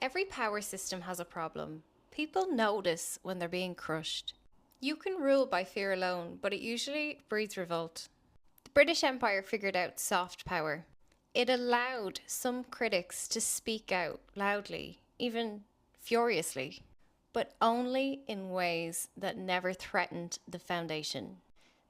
Every power system has a problem. People notice when they're being crushed. You can rule by fear alone, but it usually breeds revolt. The British Empire figured out soft power. It allowed some critics to speak out loudly, even furiously, but only in ways that never threatened the foundation.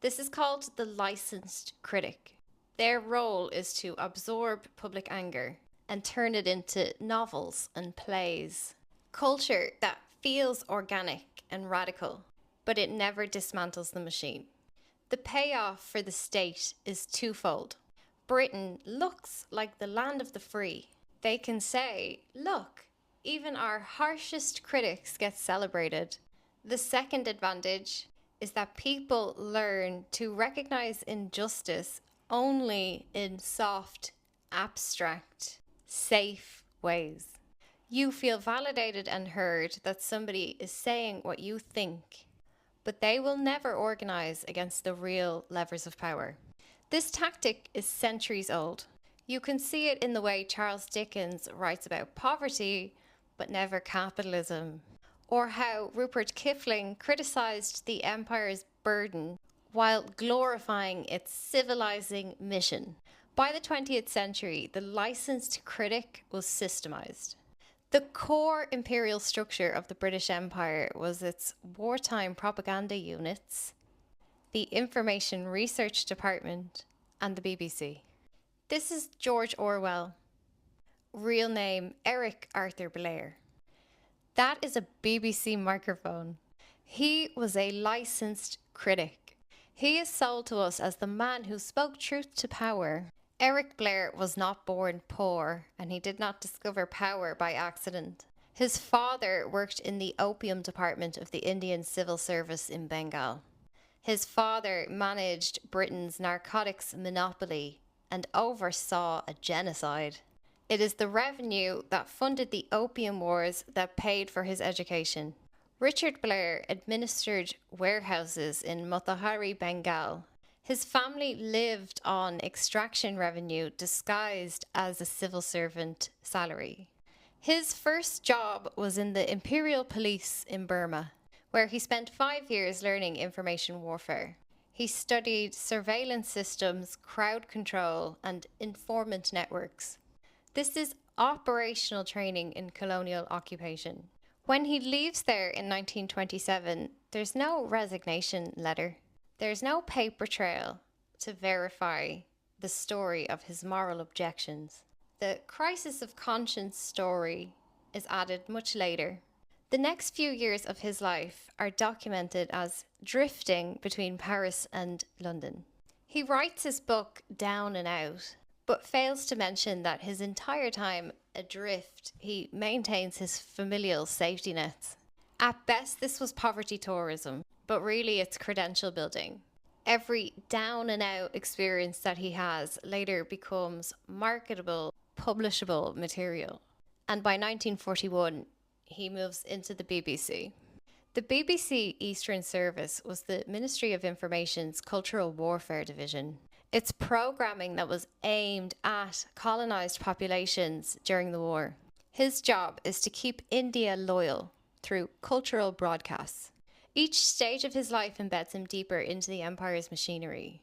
This is called the licensed critic. Their role is to absorb public anger and turn it into novels and plays. Culture that feels organic and radical, but it never dismantles the machine. The payoff for the state is twofold. Britain looks like the land of the free. They can say, look, even our harshest critics get celebrated. The second advantage is that people learn to recognize injustice only in soft, abstract, safe ways. You feel validated and heard that somebody is saying what you think, but they will never organize against the real levers of power. This tactic is centuries old. You can see it in the way Charles Dickens writes about poverty, but never capitalism, or how Rupert Kipling criticized the empire's burden while glorifying its civilizing mission. By the 20th century, the licensed critic was systemized. The core imperial structure of the British Empire was its wartime propaganda units, the Information Research Department, and the BBC. This is George Orwell, real name Eric Arthur Blair. That is a BBC microphone. He was a licensed critic. He is sold to us as the man who spoke truth to power. Eric Blair was not born poor, and he did not discover power by accident. His father worked in the opium department of the Indian Civil Service in Bengal. His father managed Britain's narcotics monopoly and oversaw a genocide. It is the revenue that funded the opium wars that paid for his education. Richard Blair administered warehouses in Motihari, Bengal. His family lived on extraction revenue disguised as a civil servant salary. His first job was in the Imperial Police in Burma, where he spent 5 years learning information warfare. He studied surveillance systems, crowd control, and informant networks. This is operational training in colonial occupation. When he leaves there in 1927, there's no resignation letter. There's no paper trail to verify the story of his moral objections. The crisis of conscience story is added much later. The next few years of his life are documented as drifting between Paris and London. He writes his book Down and Out, but fails to mention that his entire time adrift, he maintains his familial safety nets. At best, this was poverty tourism, but really it's credential building. Every down and out experience that he has later becomes marketable, publishable material. And by 1941, he moves into the BBC. The BBC Eastern Service was the Ministry of Information's Cultural Warfare Division. It's programming that was aimed at colonised populations during the war. His job is to keep India loyal through cultural broadcasts. Each stage of his life embeds him deeper into the empire's machinery.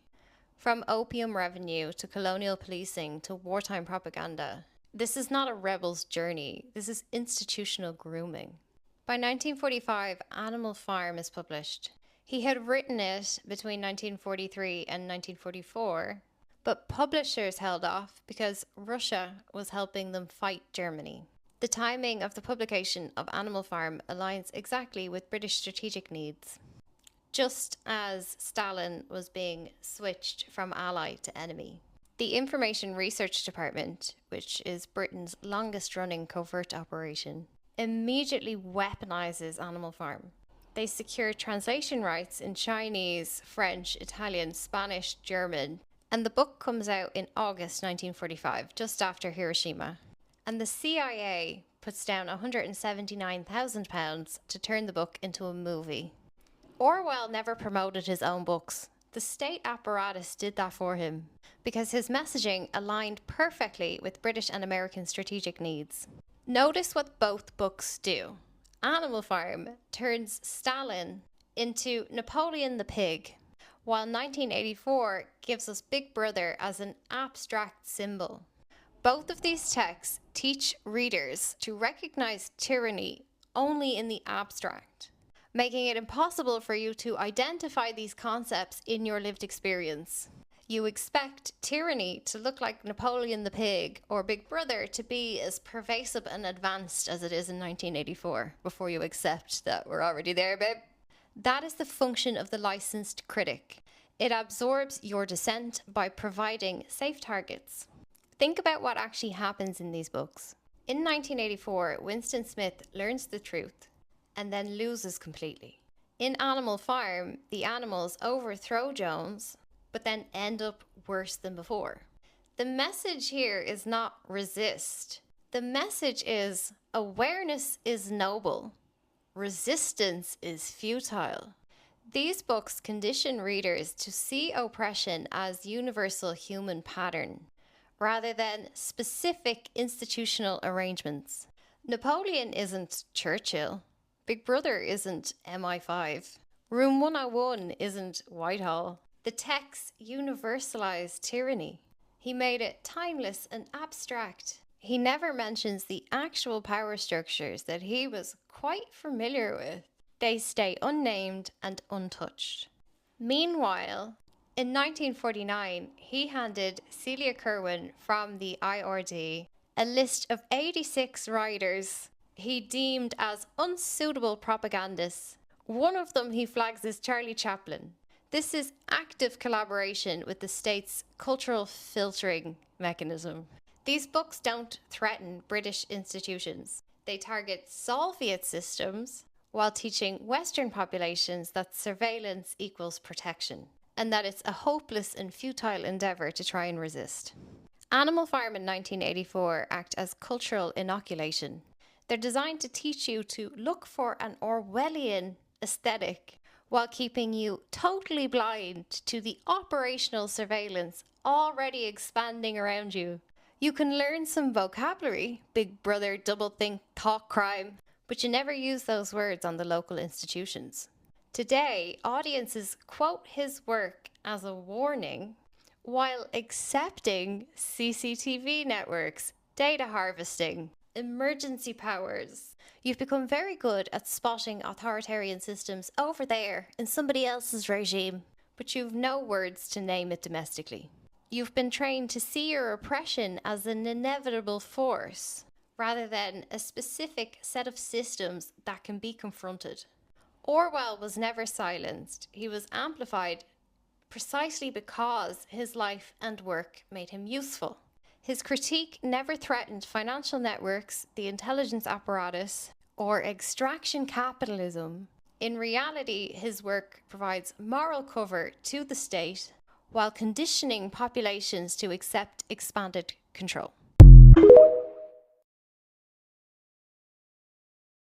From opium revenue to colonial policing to wartime propaganda. This is not a rebel's journey. This is institutional grooming. By 1945, Animal Farm is published. He had written it between 1943 and 1944, but publishers held off because Russia was helping them fight Germany. The timing of the publication of Animal Farm aligns exactly with British strategic needs, just as Stalin was being switched from ally to enemy. The Information Research Department, which is Britain's longest-running covert operation, immediately weaponizes Animal Farm. They secure translation rights in Chinese, French, Italian, Spanish, German, and the book comes out in August 1945, just after Hiroshima. And the CIA puts down £179,000 to turn the book into a movie. Orwell never promoted his own books. The state apparatus did that for him because his messaging aligned perfectly with British and American strategic needs. Notice what both books do. Animal Farm turns Stalin into Napoleon the Pig, while 1984 gives us Big Brother as an abstract symbol. Both of these texts teach readers to recognize tyranny only in the abstract, making it impossible for you to identify these concepts in your lived experience. You expect tyranny to look like Napoleon the Pig or Big Brother to be as pervasive and advanced as it is in 1984 before you accept that we're already there, babe. That is the function of the licensed critic. It absorbs your dissent by providing safe targets. Think about what actually happens in these books. In 1984, Winston Smith learns the truth and then loses completely. In Animal Farm, the animals overthrow Jones, but then end up worse than before. The message here is not resist. The message is awareness is noble. Resistance is futile. These books condition readers to see oppression as universal human pattern, rather than specific institutional arrangements. Napoleon isn't Churchill. Big Brother isn't MI5. Room 101 isn't Whitehall. The text universalized tyranny. He made it timeless and abstract. He never mentions the actual power structures that he was quite familiar with. They stay unnamed and untouched. Meanwhile, in 1949, he handed Celia Kirwan from the IRD a list of 86 writers he deemed as unsuitable propagandists. One of them he flags as Charlie Chaplin. This is active collaboration with the state's cultural filtering mechanism. These books don't threaten British institutions. They target Soviet systems while teaching Western populations that surveillance equals protection, and that it's a hopeless and futile endeavour to try and resist. Animal Farm in 1984 act as cultural inoculation. They're designed to teach you to look for an Orwellian aesthetic while keeping you totally blind to the operational surveillance already expanding around you. You can learn some vocabulary, Big Brother, doublethink, thought crime, but you never use those words on the local institutions. Today, audiences quote his work as a warning while accepting CCTV networks, data harvesting, emergency powers. You've become very good at spotting authoritarian systems over there in somebody else's regime, but you've no words to name it domestically. You've been trained to see your oppression as an inevitable force, rather than a specific set of systems that can be confronted. Orwell was never silenced. He was amplified precisely because his life and work made him useful. His critique never threatened financial networks, the intelligence apparatus, or extraction capitalism. In reality, his work provides moral cover to the state while conditioning populations to accept expanded control.